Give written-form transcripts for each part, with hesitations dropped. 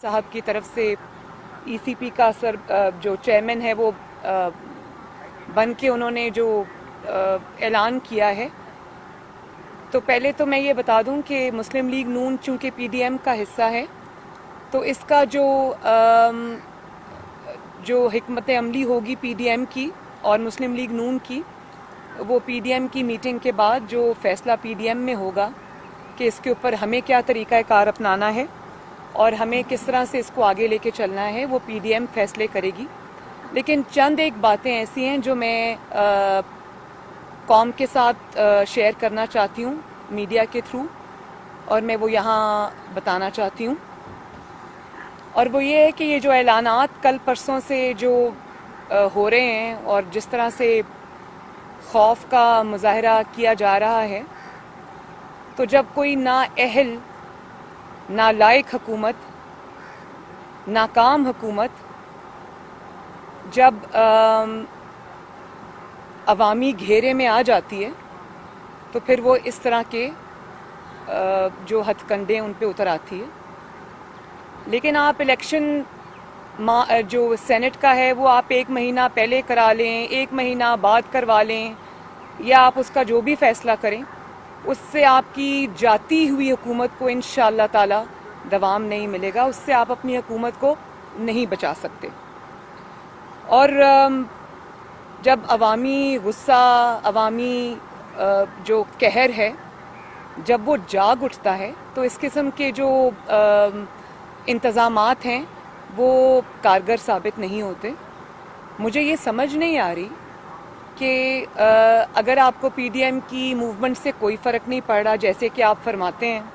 साहब की तरफ से ईसीपी का जो चेयरमैन है वो बन के उन्होंने जो ऐलान किया है, तो पहले तो मैं ये बता दूं कि मुस्लिम लीग नून चूँकि पीडीएम का हिस्सा है, तो इसका जो हिकमत अमली होगी पीडीएम की और मुस्लिम लीग नून की, वो पीडीएम की मीटिंग के बाद जो फैसला पीडीएम में होगा कि इसके ऊपर हमें क्या तरीक़ा कार अपनाना है और हमें किस तरह से इसको आगे लेके चलना है, वो पीडीएम फैसले करेगी। लेकिन चंद एक बातें ऐसी हैं जो मैं कौम के साथ शेयर करना चाहती हूँ मीडिया के थ्रू, और मैं वो यहाँ बताना चाहती हूँ। और वो ये है कि ये जो ऐलानात कल परसों से जो हो रहे हैं और जिस तरह से खौफ का मुजाहरा किया जा रहा है, तो जब कोई नाअहल, नालायक हुकूमत, नाकाम हुकूमत जब अवामी घेरे में आ जाती है, तो फिर वो इस तरह के जो हथकंडे उन पे उतर आती है। लेकिन आप इलेक्शन जो सेनेट का है वो आप 1 महीना पहले करा लें, 1 महीना बाद करवा लें, या आप उसका जो भी फैसला करें, उससे आपकी जाती हुई हुकूमत को इंशाअल्लाह ताला दवाम नहीं मिलेगा, उससे आप अपनी हुकूमत को नहीं बचा सकते। और जब अवामी गुस्सा, अवामी जो कहर है, जब वो जाग उठता है, तो इस किस्म के जो इंतज़ामात हैं वो कारगर साबित नहीं होते। मुझे ये समझ नहीं आ रही कि अगर आपको पीडीएम की मूवमेंट से कोई फ़र्क नहीं पड़ रहा, जैसे कि आप फरमाते हैं,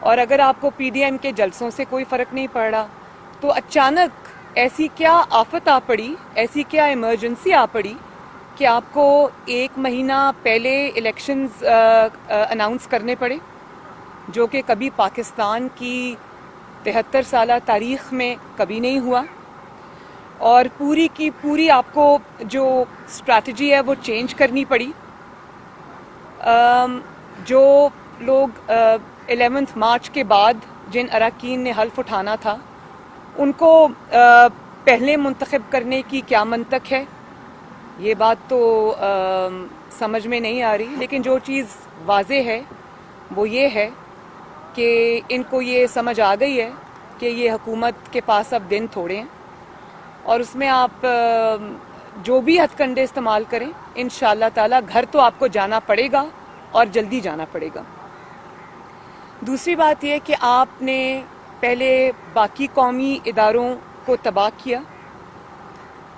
और अगर आपको पीडीएम के जलसों से कोई फ़र्क नहीं पड़ रहा, तो अचानक ऐसी क्या आफत आ पड़ी, ऐसी क्या इमरजेंसी आ पड़ी कि आपको 1 महीना पहले इलेक्शंस अनाउंस करने पड़े, जो कि कभी पाकिस्तान की 73 साला तारीख़ में कभी नहीं हुआ। और पूरी की पूरी आपको जो स्ट्रैटेजी है वो चेंज करनी पड़ी। जो लोग 11 मार्च के बाद जिन अरकान ने हल्फ उठाना था, उनको पहले मुंतखब करने की क्या मंतक है, ये बात तो समझ में नहीं आ रही। लेकिन जो चीज़ वाज़े है वो ये है कि इनको ये समझ आ गई है कि ये हुकूमत के पास अब दिन थोड़े हैं, और उसमें आप जो भी हथकंडे इस्तेमाल करें, इंशाअल्लाह ताला घर तो आपको जाना पड़ेगा और जल्दी जाना पड़ेगा। दूसरी बात यह कि आपने पहले बाकी कौमी इदारों को तबाह किया।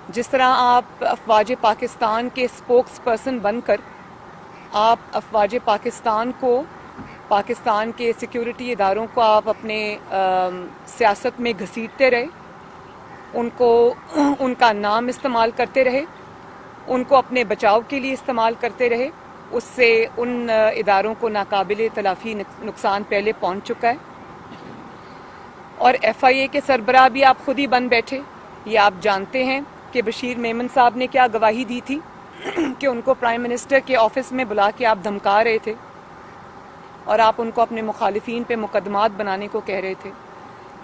जिस तरह आप अफवाज पाकिस्तान के स्पोक्स पर्सन बनकर आप अफवाज पाकिस्तान को, पाकिस्तान के सिक्योरिटी इदारों को आप अपने सियासत में घसीटते रहे, उनको उनका नाम इस्तेमाल करते रहे, उनको अपने बचाव के लिए इस्तेमाल करते रहे। उससे उन इदारों को नाकाबिले तलाफ़ी नुकसान पहले पहुंच चुका है। और एफआईए के सरबराह भी आप खुद ही बन बैठे। ये आप जानते हैं कि बशीर मेमन साहब ने क्या गवाही दी थी कि उनको प्राइम मिनिस्टर के ऑफिस में बुला के आप धमका रहे थे और आप उनको अपने मुखालिफिन पे मुकदमात बनाने को कह रहे थे।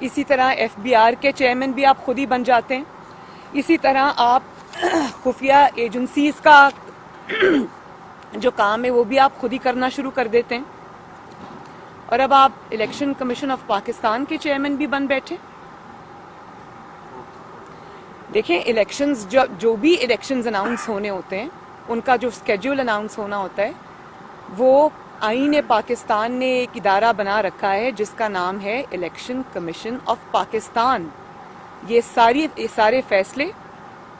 इसी तरह एफबीआर के चेयरमैन भी आप खुद ही बन जाते हैं। इसी तरह आप खुफिया एजेंसीज का जो काम है वो भी आप खुद ही करना शुरू कर देते हैं। और अब आप इलेक्शन कमीशन ऑफ पाकिस्तान के चेयरमैन भी बन बैठे। देखें, इलेक्शंस जो भी इलेक्शंस अनाउंस होने होते हैं, उनका जो स्केड्यूल अनाउंस होना होता है, वो आईन पाकिस्तान ने एक इदारा बना रखा है जिसका नाम है इलेक्शन कमीशन ऑफ पाकिस्तान। ये सारे फैसले,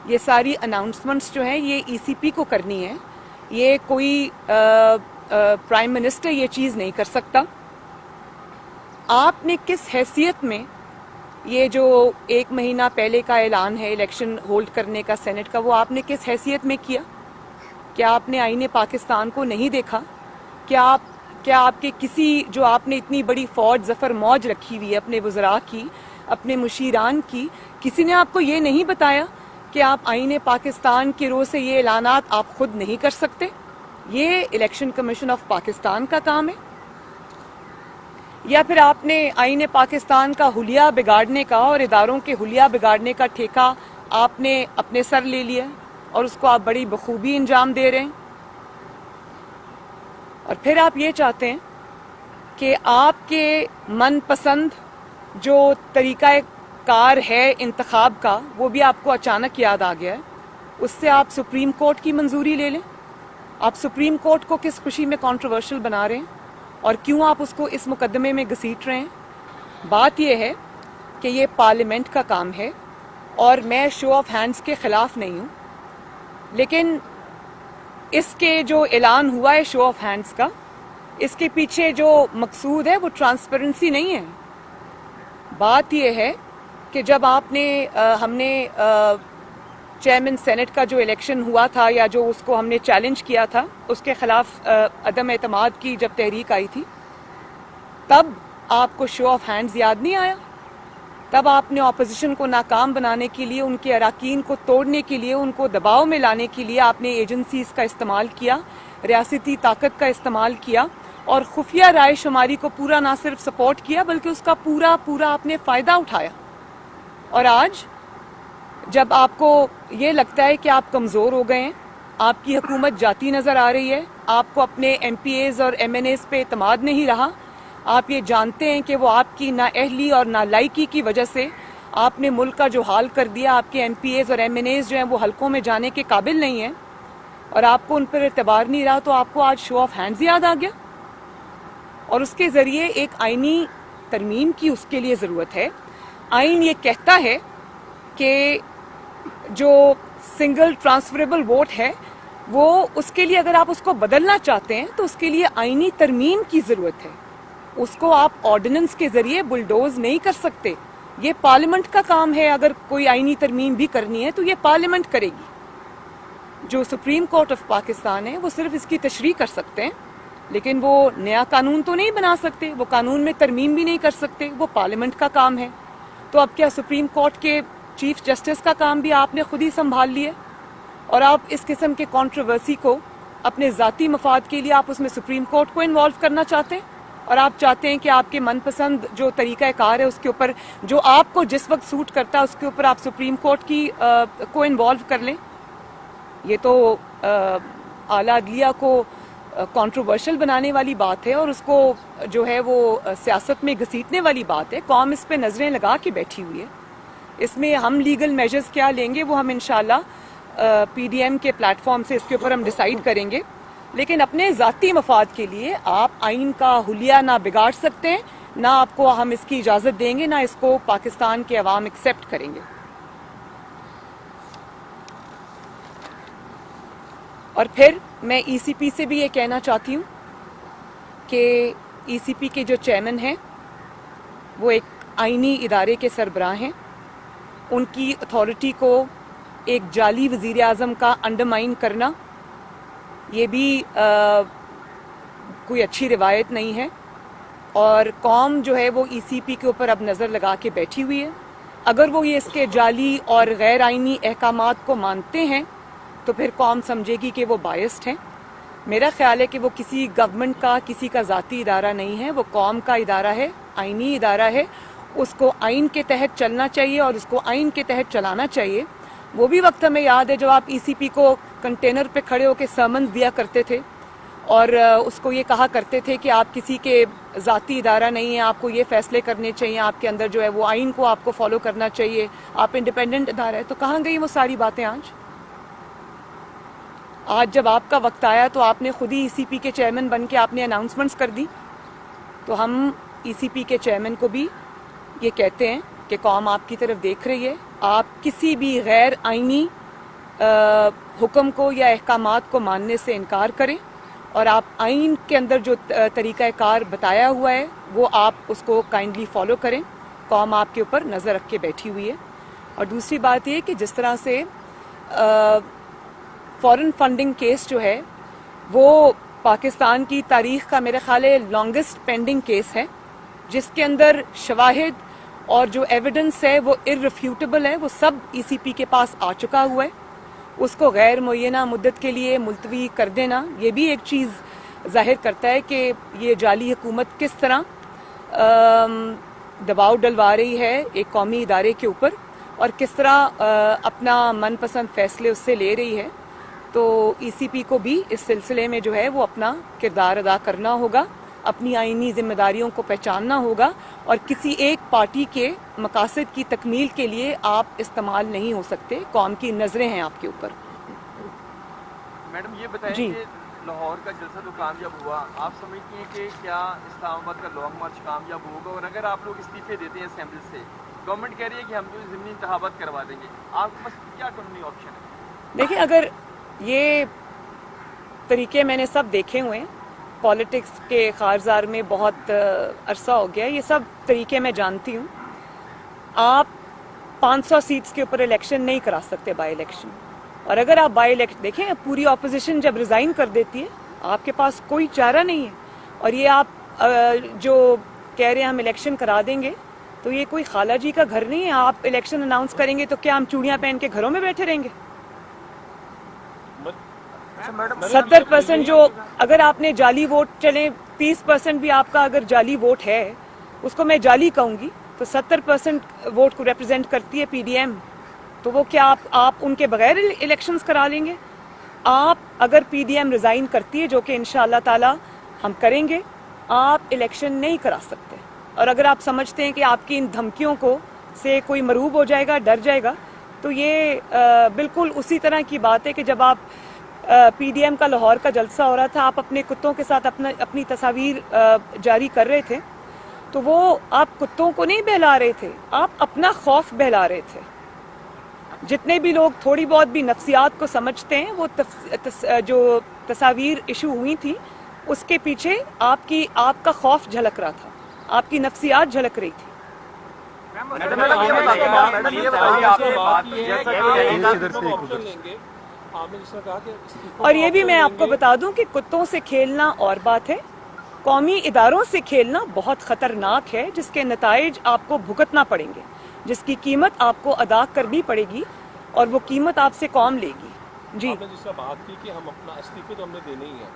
ये सारी अनाउंसमेंट्स जो हैं, ये ईसीपी को करनी है। ये कोई प्राइम मिनिस्टर ये चीज़ नहीं कर सकता। आपने किस हैसियत में ये जो 1 महीना पहले का ऐलान है इलेक्शन होल्ड करने का सेनेट का, वो आपने किस हैसियत में किया? क्या आपने आईने पाकिस्तान को नहीं देखा? क्या आपके किसी, जो आपने इतनी बड़ी फौज ज़फ़र मौज रखी हुई है अपने वज़रा की, अपने मुशीरान की, किसी ने आपको ये नहीं बताया कि आप आईने पाकिस्तान की रोज़ से ये ऐलानात आप खुद नहीं कर सकते? ये इलेक्शन कमीशन ऑफ पाकिस्तान का काम है। یا پھر آپ نے آئین پاکستان کا حلیہ بگاڑنے کا اور اداروں کے حلیہ بگاڑنے کا ٹھیکہ آپ نے اپنے سر لے لیا اور اس کو آپ بڑی بخوبی انجام دے رہے ہیں. اور پھر آپ یہ چاہتے ہیں کہ آپ کے من پسند جو طریقہ کار ہے انتخاب کا وہ بھی آپ کو اچانک یاد آ گیا ہے, اس سے آپ سپریم کورٹ کی منظوری لے لیں. آپ سپریم کورٹ کو کس خوشی میں کنٹروورشل بنا رہے ہیں اور کیوں آپ اس کو اس مقدمے میں گھسیٹ رہے ہیں؟ بات یہ ہے کہ یہ پارلیمنٹ کا کام ہے اور میں شو آف ہینڈز کے خلاف نہیں ہوں, لیکن اس کے جو اعلان ہوا ہے شو آف ہینڈز کا, اس کے پیچھے جو مقصود ہے وہ ٹرانسپیرنسی نہیں ہے. بات یہ ہے کہ جب ہم نے چیئرمین سینٹ کا جو الیکشن ہوا تھا یا جو اس کو ہم نے چیلنج کیا تھا, اس کے خلاف عدم اعتماد کی جب تحریک آئی تھی, تب آپ کو شو آف ہینڈز یاد نہیں آیا؟ تب آپ نے اپوزیشن کو ناکام بنانے کے لیے, ان کے اراکین کو توڑنے کے لیے, ان کو دباؤ میں لانے کے لیے آپ نے ایجنسیز کا استعمال کیا, ریاستی طاقت کا استعمال کیا اور خفیہ رائے شماری کو پورا نہ صرف سپورٹ کیا بلکہ اس کا پورا آپ نے فائدہ اٹھایا. اور آج جب آپ کو یہ لگتا ہے کہ آپ کمزور ہو گئے ہیں, آپ کی حکومت جاتی نظر آ رہی ہے, آپ کو اپنے ایم پی ایز اور ایم این ایز پہ اعتماد نہیں رہا, آپ یہ جانتے ہیں کہ وہ آپ کی نااہلی اور نالائکی کی وجہ سے آپ نے ملک کا جو حال کر دیا, آپ کے ایم پی ایز اور ایم این ایز جو ہیں وہ حلقوں میں جانے کے قابل نہیں ہیں اور آپ کو ان پر اعتبار نہیں رہا, تو آپ کو آج شو آف ہینڈز یاد آ گیا. اور اس کے ذریعے ایک آئینی ترمیم کی اس کے لیے ضرورت ہے. آئین یہ کہتا ہے کہ جو سنگل ٹرانسفریبل ووٹ ہے وہ اس کے لیے اگر آپ اس کو بدلنا چاہتے ہیں تو اس کے لیے آئینی ترمیم کی ضرورت ہے. اس کو آپ آرڈیننس کے ذریعے بلڈوز نہیں کر سکتے, یہ پارلیمنٹ کا کام ہے. اگر کوئی آئینی ترمیم بھی کرنی ہے تو یہ پارلیمنٹ کرے گی. جو سپریم کورٹ آف پاکستان ہے وہ صرف اس کی تشریح کر سکتے ہیں, لیکن وہ نیا قانون تو نہیں بنا سکتے, وہ قانون میں ترمیم بھی نہیں کر سکتے, وہ پارلیمنٹ کا کام ہے. تو اب کیا سپریم کورٹ کے چیف جسٹس کا کام بھی آپ نے خود ہی سنبھال لیا اور آپ اس قسم کے کنٹروورسی کو اپنے ذاتی مفاد کے لیے آپ اس میں سپریم کورٹ کو انوالو کرنا چاہتے ہیں, اور آپ چاہتے ہیں کہ آپ کے من پسند جو طریقہ کار ہے اس کے اوپر جو آپ کو جس وقت سوٹ کرتا ہے اس کے اوپر آپ سپریم کورٹ کی کو انوالو کر لیں. یہ تو اعلیٰ عدلیہ کو کنٹروورشل بنانے والی بات ہے اور اس کو جو ہے وہ سیاست میں گھسیٹنے والی بات ہے. قوم اس پہ نظریں لگا کے بیٹھی ہوئی ہے. اس میں ہم لیگل میجرز کیا لیں گے وہ ہم انشاءاللہ پی ڈی ایم کے پلیٹ فارم سے اس کے اوپر ہم ڈیسائیڈ کریں گے, لیکن اپنے ذاتی مفاد کے لیے آپ آئین کا حلیہ نہ بگاڑ سکتے ہیں, نہ آپ کو ہم اس کی اجازت دیں گے, نہ اس کو پاکستان کے عوام ایکسیپٹ کریں گے. اور پھر میں ای سی پی سے بھی یہ کہنا چاہتی ہوں کہ ای سی پی کے جو چیئرمین ہیں وہ ایک آئینی ادارے کے سربراہ ہیں. ان کی اتھارٹی کو ایک جعلی وزیر اعظم کا انڈرمائن کرنا یہ بھی کوئی اچھی روایت نہیں ہے, اور قوم جو ہے وہ ای سی پی کے اوپر اب نظر لگا کے بیٹھی ہوئی ہے. اگر وہ یہ اس کے جعلی اور غیر آئینی احکامات کو مانتے ہیں تو پھر قوم سمجھے گی کہ وہ بائسڈ ہیں. میرا خیال ہے کہ وہ کسی گورنمنٹ کا, کسی کا ذاتی ادارہ نہیں ہے, وہ قوم کا ادارہ ہے, آئینی ادارہ ہے. اس کو آئین کے تحت چلنا چاہیے اور اس کو آئین کے تحت چلانا چاہیے. وہ بھی وقت ہمیں یاد ہے جب آپ ای سی پی کو کنٹینر پہ کھڑے ہو کے سرمنز دیا کرتے تھے اور اس کو یہ کہا کرتے تھے کہ آپ کسی کے ذاتی ادارہ نہیں ہیں, آپ کو یہ فیصلے کرنے چاہیے, آپ کے اندر جو ہے وہ آئین کو آپ کو فالو کرنا چاہیے, آپ انڈیپینڈنٹ ادارہ ہے. تو کہاں گئی وہ ساری باتیں آج جب آپ کا وقت آیا تو آپ نے خود ہی ای سی پی کے چیئرمین بن کے آپ نے اناؤنسمنٹس کر دی. تو ہم ای سی پی کے چیئرمین کو بھی یہ کہتے ہیں کہ قوم آپ کی طرف دیکھ رہی ہے, آپ کسی بھی غیر آئینی حکم کو یا احکامات کو ماننے سے انکار کریں اور آپ آئین کے اندر جو طریقہ کار بتایا ہوا ہے وہ آپ اس کو کائنڈلی فالو کریں. قوم آپ کے اوپر نظر رکھ کے بیٹھی ہوئی ہے. اور دوسری بات یہ کہ جس طرح سے فورن فنڈنگ کیس جو ہے وہ پاکستان کی تاریخ کا میرے خیال ہے لانگسٹ پینڈنگ کیس ہے, جس کے اندر شواہد اور جو ایویڈنس ہے وہ ارریفیوٹیبل ہے, وہ سب ای سی پی کے پاس آ چکا ہوا ہے. اس کو غیر معینہ مدت کے لیے ملتوی کر دینا یہ بھی ایک چیز ظاہر کرتا ہے کہ یہ جعلی حکومت کس طرح दबाव डलवा रही है एक कौमी इदारे के ऊपर और किस तरह अपना मनपसंद फैसले उससे ले रही है, तो ईसीपी को भी इस सिलसिले में जो है वो अपना किरदार अदा करना होगा, अपनी आईनी जिम्मेदारियों को पहचानना होगा और किसी एक पार्टी के मकासद की तकमील के लिए आप इस्तेमाल नहीं हो सकते। कौम की नज़रें हैं आपके ऊपर। मैडम ये बताएं कि लाहौर का जलसा तो कामयाब हुआ, आप समझती हैं कि क्या इस्लामाबाद का लॉन्ग मार्च कामयाब होगा? और अगर आप लोग इस्तीफे देते हैं असेंबली से, गवर्नमेंट कह रही है कि हम जो ज़मीनी इंतखाबात करवा देंगे, आपके पास क्या कानूनी ऑप्शन है? देखिए, अगर ये तरीके मैंने सब देखे हुए हैं, पॉलिटिक्स के कारजार में बहुत अरसा हो गया, ये सब तरीके मैं जानती हूँ। आप 500 सीट्स के ऊपर इलेक्शन नहीं करा सकते, बाई इलेक्शन। और अगर आप बाई इलेक्शन देखें, पूरी ऑपोजिशन जब रिजाइन कर देती है, आपके पास कोई चारा नहीं है। और ये आप जो कह रहे हैं हम इलेक्शन करा देंगे, तो ये कोई खाला जी का घर नहीं है। आप इलेक्शन अनाउंस करेंगे तो क्या हम चूड़ियां पहन के घरों में बैठे रहेंगे? 70% जो अगर आपने जाली वोट, चले 30% भी आपका अगर जाली वोट है, उसको मैं जाली कहूंगी, तो 70% वोट को रिप्रेजेंट करती है पीडीएम। तो वो क्या आप उनके बगैर इलेक्शंस करा लेंगे? आप अगर पीडीएम रिजाइन करती है, जो कि इंशाअल्लाह ताला हम करेंगे, आप इलेक्शन नहीं करा सकते। और अगर आप समझते हैं कि आपकी इन धमकियों को से कोई मरूब हो जाएगा, डर जाएगा, तो ये बिल्कुल उसी तरह की बात है कि जब आप पीडीएम का लाहौर का जलसा हो रहा था, आप अपने कुत्तों के साथ अपनी तस्वीर जारी कर रहे थे, तो वो आप कुत्तों को नहीं बहला रहे थे, आप अपना खौफ बहला रहे थे। जितने भी लोग थोड़ी बहुत भी नफ्सियात को समझते हैं, वो जो तस्वीर इशू हुई थी, उसके पीछे आपका खौफ झलक रहा था, आपकी नफ्सियात झलक रही थी। और ये भी मैं आपको बता दूं कि कुत्तों से खेलना और बात है, कौमी इदारों से खेलना बहुत खतरनाक है, जिसके नताइज आपको भुगतना पड़ेंगे, जिसकी कीमत आपको अदा करनी पड़ेगी और वो कीमत आपसे कौम लेगी। जी, आपने जिस तरह बात की कि हम अपना इस्तीफे तो हमने देने ही है,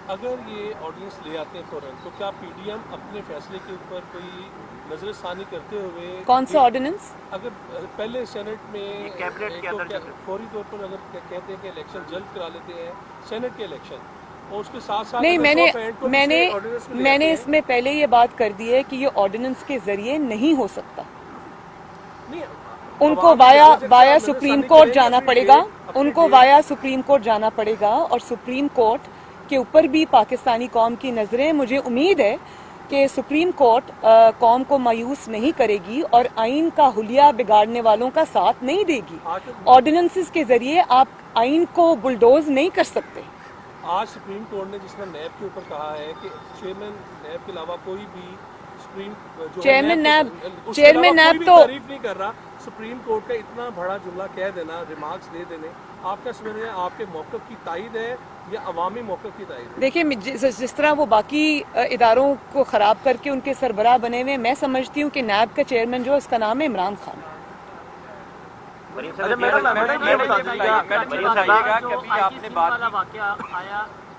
अगर ये ऑर्डिनेंस ले आते हैं फौरन, तो क्या पीडीएम अपने फैसले के ऊपर कोई नजरसानी करते हुए, कौन सा ऑर्डिनेंस? अगर पहले सेनेट में कैबिनेट के अंदर फौरी तौर पर अगर कहते हैं कि इलेक्शन जल्द करा लेते हैं, सेनेट के इलेक्शन, और उसके साथ साथ नहीं, मैंने इसमें पहले ये बात कर दी है कि ये ऑर्डिनेंस के जरिए नहीं हो सकता। उनको वाया सुप्रीम कोर्ट जाना पड़ेगा, उनको वाया सुप्रीम कोर्ट जाना पड़ेगा, और सुप्रीम कोर्ट के ऊपर भी पाकिस्तानी कौम की नजरें। मुझे उम्मीद है कि सुप्रीम कोर्ट कौम को मायूस नहीं करेगी और आइन का हुलिया बिगाड़ने वालों का साथ नहीं देगी। ऑर्डिनेंसेस के जरिए आप आइन को बुलडोज नहीं कर सकते। आज सुप्रीम कोर्ट ने जिसमें नैब के ऊपर कहा है कि चेयरमैन नैब के अलावा कोई भी चेयरमैन नैब तो तारीफ नहीं कर रहा। सुप्रीम कोर्ट का इतना बड़ा जुमला कह देना, रिमार्क्स दे देने, आपका समझ रहे हैं आपके मौक़िफ़ की तायद है या अवामी मौक़िफ़ की तायद है? देखिए, जिस तरह वो बाकी इदारों को ख़राब करके उनके सरबराह बने हुए, मैं समझती हूँ कि नैब का चेयरमैन जो है उसका नाम है इमरान खान।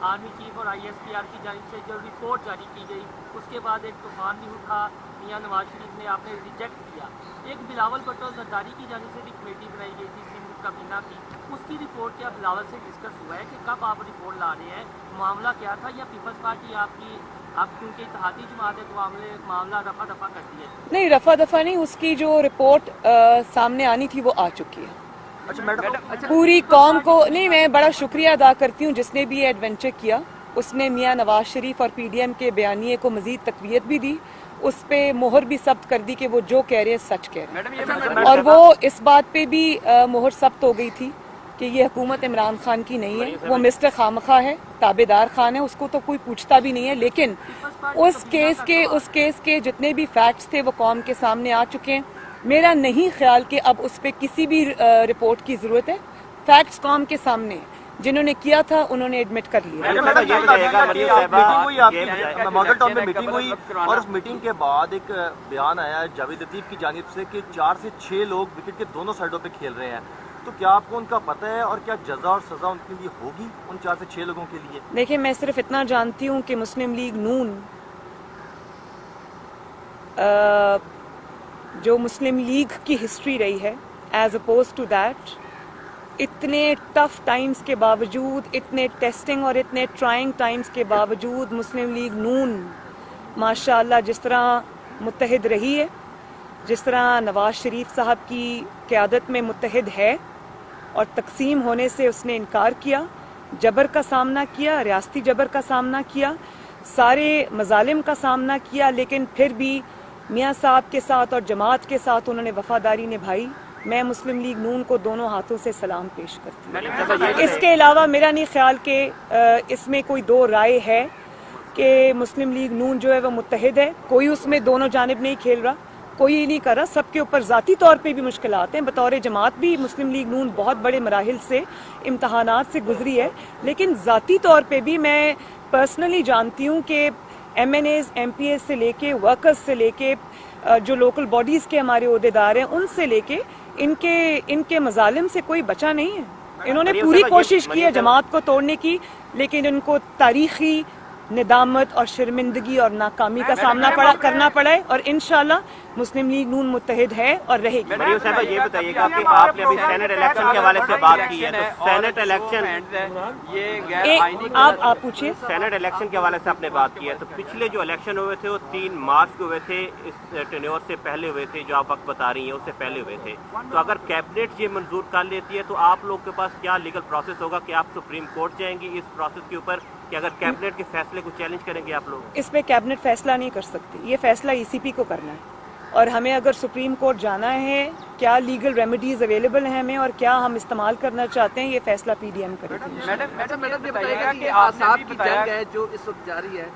आर्मी चीफ और आईएसपीआर की जानिब से जो रिपोर्ट जारी की गई, उसके बाद एक तूफान भी उठा, मियां नवाज शरीफ ने आपने रिजेक्ट किया। एक बिलावल भुट्टो जरदारी की जानिब से भी कमेटी बनाई गई थी सिंध काबीना की, उसकी रिपोर्ट क्या बिलावल से डिस्कस हुआ है कि कब आप रिपोर्ट ला रहे हैं, मामला क्या था, या पीपल्स पार्टी आप क्योंकि इत्तेहादी जमात है तो मामला रफा दफा करती है? नहीं, रफा दफा नहीं, उसकी जो रिपोर्ट सामने आनी थी वो आ चुकी है। अच्छा मैडम, पूरी कौम को नहीं, मैं बड़ा शुक्रिया अदा करती हूँ जिसने भी ये एडवेंचर किया। उसने मियां नवाज शरीफ और पीडीएम के बयानिए को मजीद तकवीत भी दी, उस पे मोहर भी सब्त कर दी कि वो जो कह रहे हैं सच कह रहे हैं। और वो इस बात पे भी मोहर सब्त हो गई थी कि ये हुकूमत इमरान खान की नहीं है, वो मिस्टर खामखा है, ताबेदार खान है, उसको तो कोई पूछता भी नहीं है। लेकिन उस केस के जितने भी फैक्ट्स थे वो कौम के सामने आ चुके हैं। मेरा नहीं ख्याल कि अब उस पर किसी भी रिपोर्ट की जरूरत है। फैक्ट्स कौम के सामने, जिन्होंने किया था उन्होंने एडमिट कर लिया। मॉडल टाउन में मीटिंग हुई और उस मीटिंग के बाद एक बयान आया जावेद लतीफ की जानिब से कि 4 से 6 लोग विकेट के दोनों साइडों पे खेल रहे हैं, तो क्या आपको उनका पता है और क्या जजा और सजा उनके लिए होगी उन 4 से 6 लोगों के लिए? देखिए, मैं सिर्फ इतना जानती हूँ कि मुस्लिम लीग नून جو مسلم لیگ کی ہسٹری رہی ہے ایز اپوز ٹو دیٹ اتنے ٹف ٹائمز کے باوجود, اتنے ٹیسٹنگ اور اتنے ٹرائنگ ٹائمز کے باوجود مسلم لیگ نون ماشاءاللہ جس طرح متحد رہی ہے, جس طرح نواز شریف صاحب کی قیادت میں متحد ہے اور تقسیم ہونے سے اس نے انکار کیا, جبر کا سامنا کیا, ریاستی جبر کا سامنا کیا, سارے مظالم کا سامنا کیا, لیکن پھر بھی میاں صاحب کے ساتھ اور جماعت کے ساتھ انہوں نے وفاداری نبھائی. میں مسلم لیگ نون کو دونوں ہاتھوں سے سلام پیش کرتی ہوں. اس کے علاوہ میرا نہیں خیال کہ اس میں کوئی دو رائے ہے کہ مسلم لیگ نون جو ہے وہ متحد ہے. کوئی اس میں دونوں جانب نہیں کھیل رہا, کوئی یہ نہیں کر رہا. سب کے اوپر ذاتی طور پہ بھی مشکلات ہیں. بطور جماعت بھی مسلم لیگ نون بہت بڑے مراحل سے, امتحانات سے گزری ہے, لیکن ذاتی طور پہ بھی میں پرسنلی جانتی ہوں کہ MNAs, MPAs سے لے کے ورکرز سے لے کے جو لوکل باڈیز کے ہمارے عہدیدار ہیں ان سے لے کے ان کے مظالم سے کوئی بچا نہیں ہے. انہوں نے پوری کوشش کی ہے جماعت کو توڑنے کی, لیکن ان کو تاریخی ندامت اور شرمندگی اور ناکامی کا سامنا کرنا پڑا ہے, اور انشاءاللہ مسلم لیگ نون متحد ہے اور رہے گی. مریم صاحبہ یہ بتائیے گا کہ آپ نے ابھی سینٹ الیکشن کے حوالے سے بات کی ہے, تو سینٹ الیکشن آپ پوچھیے. سینٹ الیکشن کے حوالے سے آپ نے بات کی ہے, تو پچھلے جو الیکشن ہوئے تھے وہ 3 مارچ کو ہوئے تھے, اس ٹینیور سے پہلے ہوئے تھے, جو آپ وقت بتا رہی ہیں اس سے پہلے ہوئے تھے. تو اگر کیبنٹ یہ منظور کر لیتی ہے تو آپ لوگ کے پاس کیا لیگل پروسیس ہوگا کہ آپ سپریم کورٹ جائیں گی اس پروسیس کے اوپر, کہ اگر کیبنٹ کے فیصلے کو چیلنج کریں گے آپ لوگ؟ اس پہ کیبنٹ فیصلہ نہیں کر سکتی, یہ فیصلہ ای سی پی کو کرنا ہے, اور ہمیں اگر سپریم کورٹ جانا ہے کیا لیگل ریمیڈیز اویلیبل ہیں ہمیں اور کیا ہم استعمال کرنا چاہتے ہیں, یہ فیصلہ پی ڈی ایم کرے گی. میڈم یہ بتائیے گا کہ احزاب کی جنگ ہے جو اس وقت جاری ہے,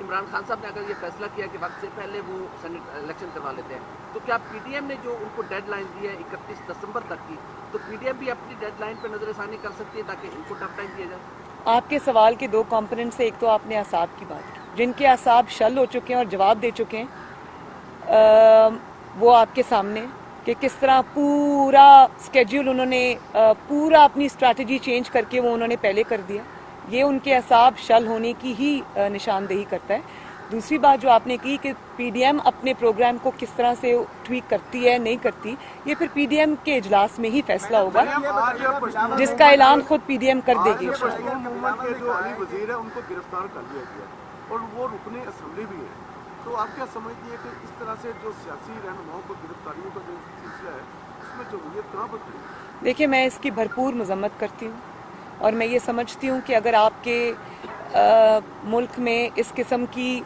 عمران خان صاحب نے اگر یہ فیصلہ کیا کہ وقت سے پہلے وہ سینٹ الیکشن کروا لیتے ہیں, تو کیا پی ڈی ایم نے جو ان کو ڈیڈ لائن دی ہے 31 دسمبر تک کی, تو پی ڈی ایم بھی اپنی ڈیڈ لائن پہ نظر ثانی کر سکتی ہے تاکہ ان کو ٹف ٹائم دیا جائے؟ آپ کے سوال کے 2 کمپوننٹ سے, ایک تو آپ نے اعصاب کی بات کی, جن کے اعصاب شل ہو چکے ہیں اور جواب دے چکے ہیں, وہ آپ کے سامنے کہ کس طرح پورا اسکیڈول انہوں نے پورا اپنی اسٹریٹجی چینج کر کے وہ انہوں نے پہلے کر دیا. یہ ان کے اعصاب شل ہونے کی ہی نشاندہی کرتا ہے. دوسری بات جو آپ نے کی کہ پی ڈی ایم اپنے پروگرام کو کس طرح سے ٹویک کرتی ہے نہیں کرتی, یہ پھر پی ڈی ایم کے اجلاس میں ہی فیصلہ ہوگا, جس کا اعلان خود پی ڈی ایم کر دے گی. موومنٹ کے جو علی وزیر ہے ان کو گرفتار کر لیا گیا اور وہ رکن اسمبلی بھی ہے, تو آپ کیا سمجھتی ہے کہ اس طرح سے جو سیاسی رہنماؤں کو گرفتاریوں کا جو سلسلہ ہے اس میں جمہوریت کہاں پر کھڑی ہے؟ دیکھیے میں اس کی بھرپور مذمت کرتی ہوں, اور میں یہ سمجھتی ہوں کہ اگر آپ کے ملک میں اس قسم کی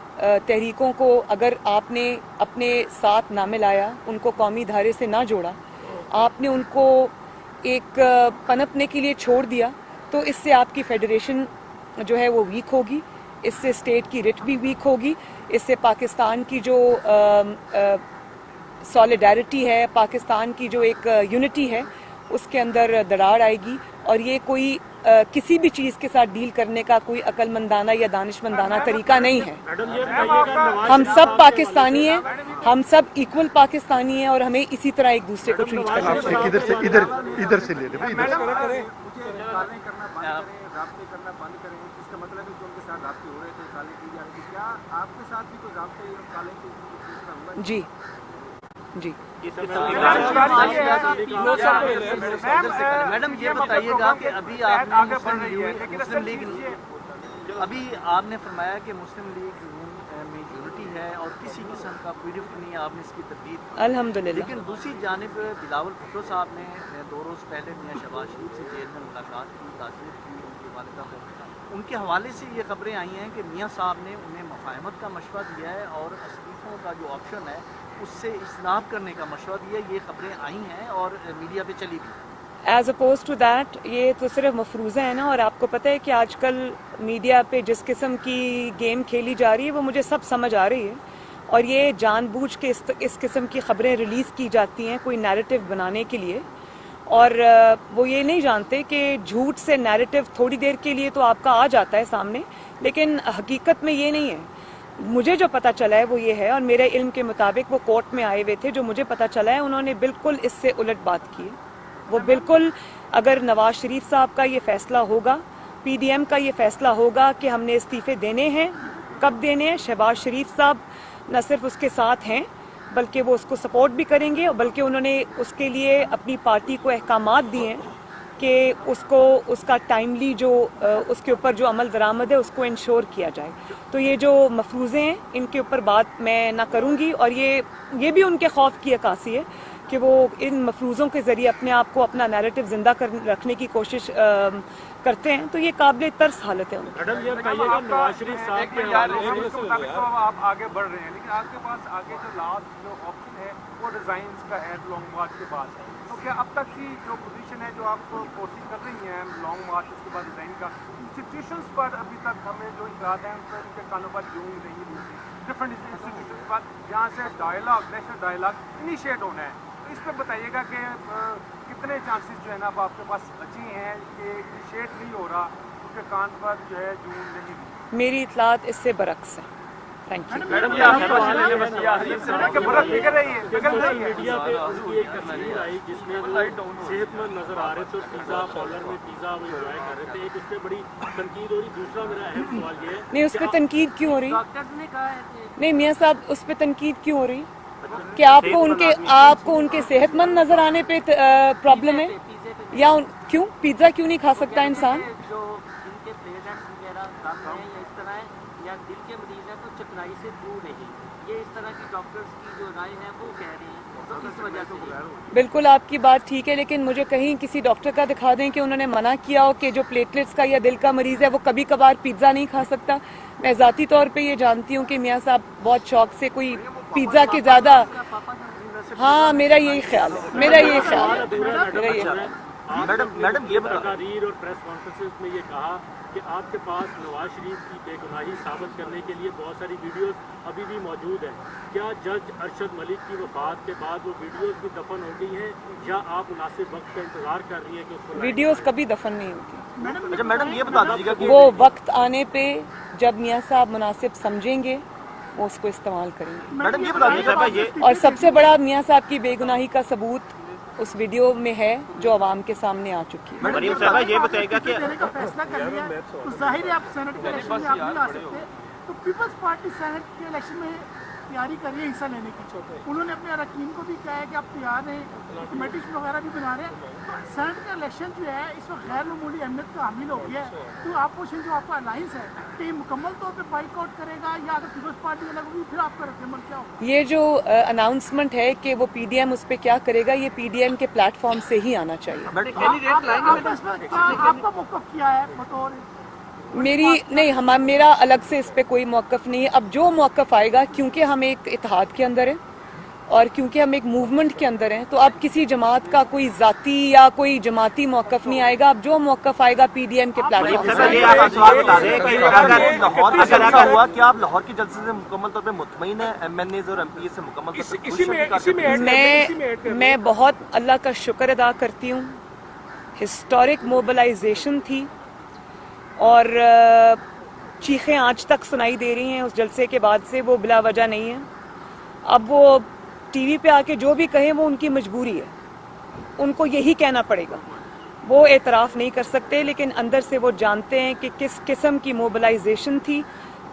تحریکوں کو اگر آپ نے اپنے ساتھ نہ ملایا, ان کو قومی دھارے سے نہ جوڑا, آپ نے ان کو ایک پنپنے کے لیے چھوڑ دیا, تو اس سے آپ کی فیڈریشن جو ہے وہ ویک ہوگی, اس سے اسٹیٹ کی رٹ بھی ویک ہوگی, اس سے پاکستان کی جو سالیڈیرٹی ہے, پاکستان کی جو ایک یونٹی ہے, اس کے اندر دراڑ آئے گی. اور یہ کوئی کسی بھی چیز کے ساتھ ڈیل کرنے کا کوئی عقل مندانہ یا دانش مندانہ طریقہ نہیں ہے. ہم سب پاکستانی ہیں, ہم سب ایکول پاکستانی ہیں, اور ہمیں اسی طرح ایک دوسرے کو ٹریٹ کرنا چاہیے. ادھر سے لے لیں. رابطے کرنا بند کریں, اس کا مطلب ہے کہ ان کے ساتھ رابطے ہو رہے تھے, کالے کی جا رہی تھی, کیا آپ کے ساتھ بھی کوئی رابطے کالے کے ہوا؟ جی جی. میڈم یہ بتائیے گا کہ ابھی آپ نے مسلم لیگ, ابھی آپ نے فرمایا کہ مسلم لیگ میں یونٹی ہے اور کسی قسم کا کوئی رفت نہیں ہے, آپ نے اس کی تردید الحمدللہ. لیکن دوسری جانب بلاول بھٹو صاحب نے 2 روز پہلے میاں شہباز شریف سے جیل میں ملاقات کی, تعزیت کی ان کی والدہ کو. ان کے حوالے سے یہ خبریں آئی ہیں کہ میاں صاحب نے انہیں مفاہمت کا مشورہ دیا ہے اور استعفوں کا جو آپشن ہے اس سے اجتناب کرنے کا مشورہ دیا. یہ خبریں آئی ہیں اور میڈیا پہ چلی بھی. ایز اپوز ٹو دیٹ یہ تو صرف مفروضہ ہے نا, اور آپ کو پتہ ہے کہ آج کل میڈیا پہ جس قسم کی گیم کھیلی جا رہی ہے وہ مجھے سب سمجھ آ رہی ہے, اور یہ جان بوجھ کے اس قسم کی خبریں ریلیز کی جاتی ہیں کوئی نیریٹو بنانے کے لیے, اور وہ یہ نہیں جانتے کہ جھوٹ سے نیریٹو تھوڑی دیر کے لیے تو آپ کا آ جاتا ہے سامنے, لیکن حقیقت میں یہ نہیں ہے. مجھے جو پتہ چلا ہے وہ یہ ہے, اور میرے علم کے مطابق وہ کورٹ میں آئے ہوئے تھے, جو مجھے پتہ چلا ہے انہوں نے بالکل اس سے الٹ بات کی ہے. وہ بالکل اگر نواز شریف صاحب کا یہ فیصلہ ہوگا, پی ڈی ایم کا یہ فیصلہ ہوگا کہ ہم نے استعفے دینے ہیں, کب دینے ہیں, شہباز شریف صاحب न सिर्फ उसके साथ हैं बल्कि वो उसको सपोर्ट भी करेंगे, और बल्कि उन्होंने उसके लिए अपनी पार्टी को अहकामात दिए हैं कि उसको उसका टाइमली जो उसके ऊपर जो अमल दरामद है उसको इंश्योर किया जाए। तो ये जो मफरूज़े हैं इनके ऊपर बात मैं ना करूँगी, और ये भी उनके खौफ की अक्कासी है कि वो इन मफरूज़ों के ज़रिए अपने आप को अपना नैरेटिव ज़िंदा रखने की कोशिश करते हैं। तो ये काबिल तर्स हालत है। मैडम ये बताइएगा नवाज शरीफ साहब के हवाले से तो आप आगे बढ़ रहे हैं, लेकिन आपके पास आगे जो लास्ट जो ऑप्शन है वो रिजाइंस का है लॉन्ग मार्च के बाद। तो क्या अब तक की जो पोजीशन है जो आप कोशिश कर रही हैं लॉन्ग मार्च उसके बाद रिजाइन का, इंस्टीट्यूशंस पर अभी तक हमें जो इतराज़ हैं उनके कानों पर यूँ ही नहीं मिलती, डिफरेंट इंस्टीट्यूशन पर जहाँ से डायलॉग नेशनल डायलॉग इनिशिएट होना है। तो इस पर बताइएगा कि कितने चांसेस जो है ना अब आपके पास बचे हैं कि इनिशिएट नहीं हो रहा, उसके कान पर जो है जून नहीं मिलती। मेरी इतलात इससे बरक्स है। Thank you. मैडम मीडिया पे उनकी एक तस्वीर आई जिसमें वो सेहतमंद नजर आ रहे थे, पिज़्ज़ा पार्लर में पिज़्ज़ा वो एंजॉय कर रहे थे। एक उस पर बड़ी तनकीद हो रही, दूसरा मेरा अहम सवाल ये है नहीं, उस पर तनकीद क्यों हो रही? डॉक्टर्स ने कहा है कि नहीं मियाँ साहब, उस पर तनकीद क्यों हो रही? क्या आपको उनके सेहतमंद नजर आने पे प्रॉब्लम है, या क्यों पिज्जा क्यों नहीं खा सकता इंसान? जो जिनके प्लेटलेट्स वगैरह कम है या इस तरह है या दिल के मरीज हैं तो चिकनाई से दूर नहीं, ये इस तरह की डॉक्टर्स की जो राय है वो कह रही हैं, तो इस वजह से। बिल्कुल आपकी बात ठीक है, लेकिन मुझे कहीं किसी डॉक्टर का दिखा दें कि उन्होंने मना किया हो कि जो प्लेटलेट्स का या दिल का मरीज है वो कभी कभार पिज्जा नहीं खा सकता। मैं ज़ाती तौर पे ये जानती हूँ कि मियाँ साहब बहुत शौक से कोई पिज्जा के ज़्यादा, हाँ मेरा यही ख्याल है, मेरा यही ख्याल है। मैडम ये तकारीर और प्रेस कॉन्फ्रेंसेस में ये कहा कि आपके पास नवाज शरीफ की बेगुनाही साबित करने के लिए बहुत सारी वीडियोस अभी भी मौजूद हैं। क्या जज अरशद मलिक की वफात के बाद वो वीडियोस भी दफन हो गई हैं या आप मुनासिब वक्त का इंतजार कर रही हैं कि उसको? वीडियोस कभी दफन नहीं होती। मैडम ये बता दीजिएगा कि वो वक्त आने पे जब मियाँ साहब मुनासिब समझेंगे वो उसको इस्तेमाल करेंगे। मैडम ये बता दीजिएगा, और सबसे बड़ा मियाँ साहब की बेगुनाही का सबूत उस वीडियो में है जो अवाम के सामने आ चुकी है। मरीम साहबा ये बताएगा कि फैसला कर लिया तो जाहिर है आप सेनेट के इलेक्शन में आप नहीं आ सकते, तो पीपल्स पार्टी सेनेट के इलेक्शन में तैयारी कर रही है हिस्सा लेने की। उन्होंने अपने अरकान को भी कहा है कि आप तैयार हैं, कमेटीज वगैरह भी बना रहे हैं। तो सेनेट का इलेक्शन जो है इस वक्त गैर मामूली अहमियत का हामिल हो गया है। तो अपोजिशन जो आपका अलायंस है कि मुकम्मल तौर पर बाइकआउट करेगा या अगर पीपल्स पार्टी अलग होगी फिर आपका रद्दमल क्या होगा? ये जो अनाउंसमेंट है कि वो पीडीएम उस पर क्या करेगा, ये पीडीएम के प्लेटफॉर्म से ही आना चाहिए। आपका मौक़िफ़ क्या है बतौर? मेरा अलग से इस पे कोई मौक़िफ़ नहीं है। अब जो मौक़िफ़ आएगा, क्योंकि हम एक इत्तेहाद के अंदर हैं और क्योंकि हम एक मूवमेंट के अंदर हैं, तो अब किसी जमात का कोई ज़ाती या कोई जमाती मौक़िफ़ नहीं आएगा। अब जो मौक़िफ़ आएगा पीडीएम के प्लेटफॉर्म से। लाहौर का जलसा हुआ, क्या आप लाहौर की जलसे से मुकम्मल तौर पे मुतमईन है? एमएनएज़ और एमपी से मुकम्मल तौर पे मैं बहुत अल्लाह का शुक्र अदा करती हूँ। हिस्टोरिक मोबिलाइजेशन थी और चीखें आज तक सुनाई दे रही हैं उस जलसे के बाद से, वो बिला वजह नहीं है। अब वो टीवी पे आके जो भी कहें वो उनकी मजबूरी है, उनको यही कहना पड़ेगा। वो एतराफ़ नहीं कर सकते, लेकिन अंदर से वो जानते हैं कि किस किस्म की मोबिलाइजेशन थी,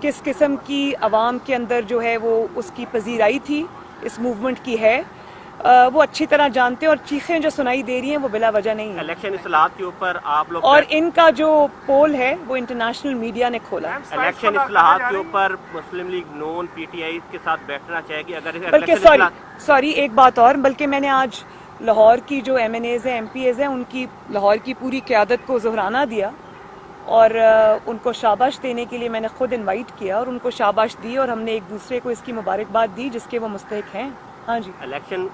किस किस्म की आवाम के अंदर जो है वो उसकी पजीराई थी, इस मूवमेंट की है। वो अच्छी तरह जानते हैं और चीखें जो सुनाई दे रही हैं वो बिला वजह नहीं है। इलेक्शन इस्लाहात के ऊपर आप लोग, और इनका जो पोल है वो इंटरनेशनल मीडिया ने खोला है। इलेक्शन इस्लाहात के ऊपर मुस्लिम लीग नून पीटीआई के साथ बैठना चाहेगी अगर बल्कि सॉरी एक बात और, बल्कि मैंने आज लाहौर की जो एमएनएज़ हैं, एमपीएज़ हैं, उनकी लाहौर की पूरी क़यादत को ज़ोहराना दिया और उनको शाबाश देने के लिए मैंने खुद इनवाइट किया और उनको शाबाश दी और हमने एक दूसरे को इसकी मुबारकबाद दी जिसके वो मुस्तहिक हैं। हाँ जी, इलेक्शन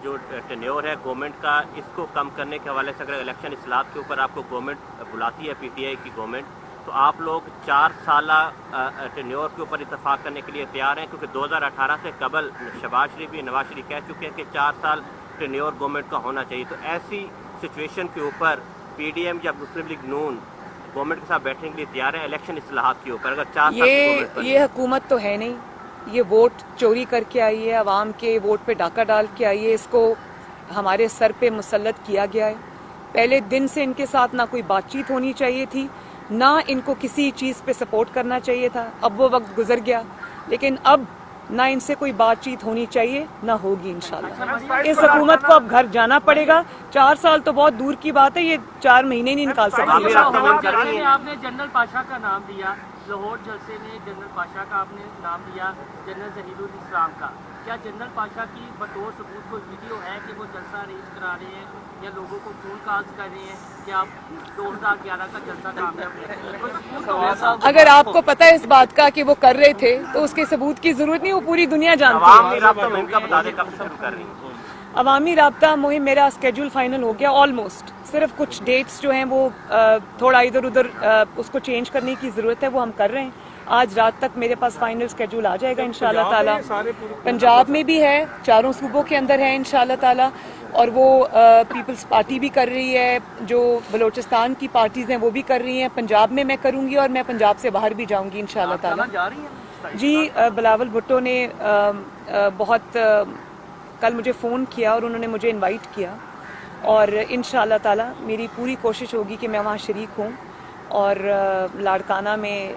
जो टेन्योर है गवर्नमेंट का, इसको कम करने के हवाले से अगर इलेक्शन इस्लाहात के ऊपर आपको गवर्नमेंट बुलाती है, पीटीआई की गवर्नमेंट, तो आप लोग 4 साल टेन्योर के ऊपर इतफाक़ करने के लिए तैयार हैं? क्योंकि 2018 से कबल शहबाज शरीफ भी, नवाज शरीफ कह चुके हैं कि 4 साल टेन्योर गवर्नमेंट का होना चाहिए। तो ऐसी सिचुएशन के ऊपर पीडीएम या मुस्लिम लीग नून गवर्नमेंट के साथ बैठने के लिए तैयार है इलेक्शन इस्लाहात के ऊपर अगर 4 साल? ये हुकूमत तो है नहीं, ये वोट चोरी करके आई है, अवाम के वोट पे डाका डाल के आई है, इसको हमारे सर पे मुसल्लत किया गया है। पहले दिन से इनके साथ ना कोई बातचीत होनी चाहिए थी, ना इनको किसी चीज़ पे सपोर्ट करना चाहिए था। अब वो वक्त गुजर गया, लेकिन अब ना इनसे कोई बातचीत होनी चाहिए, ना होगी इंशाल्लाह। इस हुकूमत को अब घर जाना पड़ेगा। 4 साल तो बहुत दूर की बात है, ये 4 महीने नहीं निकाल सकती। लाहौर जलसे में आपने जनरल पाशा का नाम दिया, लाहौर जलसे में जनरल पाशा का आपने नाम दिया, जनरल जहीरुल इस्लाम का। क्या जनरल पाशा की बतौर सबूत कोई वीडियो है कि वो जलसा अरेंज करा रहे हैं या लोगों को फोन कॉल्स कर रहे हैं कि आप 2011 का जलसा कामयाब? अगर आपको पता है इस बात का कि वो कर रहे थे तो उसके सबूत की जरूरत नहीं, वो पूरी दुनिया जानती है। अवामी राब्ता मुहिम मेरा स्केड्यूल फाइनल हो गया ऑलमोस्ट। सिर्फ कुछ डेट्स जो हैं वो थोड़ा इधर उधर उसको चेंज करने की ज़रूरत है, वो हम कर रहे हैं। आज रात तक मेरे पास फाइनल स्केड्यूल आ जाएगा इंशाल्लाह ताला। पंजाब में भी है, 4 सूबों के अंदर है इंशाल्लाह ताला, और वो पीपल्स पार्टी भी कर रही है, जो बलोचिस्तान की पार्टीज़ हैं वो भी कर रही हैं। पंजाब में मैं करूँगी और मैं पंजाब से बाहर भी जाऊँगी इंशाल्लाह ताला। जी, बिलावल भुट्टो ने बहुत कल मुझे फ़ोन किया और उन्होंने मुझे इनवाइट किया, और इंशाल्लाह ताला मेरी पूरी कोशिश होगी कि मैं वहाँ शरीक हूँ और लाड़काना में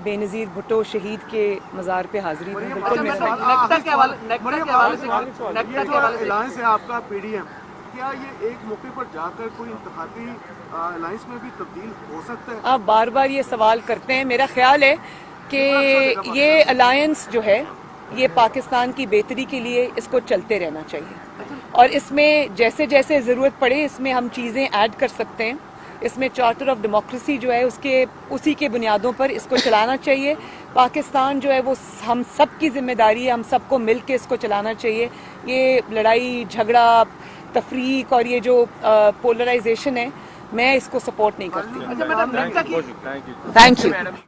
बेनज़ीर भुट्टो शहीद के मज़ार पे हाज़िरी दूँ। अलायंस है आपका PDM, क्या ये एक मौके पर जाकर कोई इंतखाबी अलायंस में भी तब्दील हो सकता है? आप बार बार ये सवाल करते हैं। मेरा ख्याल है कि ये अलायंस जो है ये पाकिस्तान की बेहतरी के लिए इसको चलते रहना चाहिए, और इसमें जैसे जैसे ज़रूरत पड़े इसमें हम चीज़ें ऐड कर सकते हैं। इसमें चार्टर ऑफ डेमोक्रेसी जो है उसी के बुनियादों पर इसको चलाना चाहिए। पाकिस्तान जो है वो हम सब की जिम्मेदारी है, हम सबको मिल के इसको चलाना चाहिए। ये लड़ाई झगड़ा तफरीक और ये जो पोलराइजेशन है, मैं इसको सपोर्ट नहीं करती। अच्छा मैडम, थैंक यू।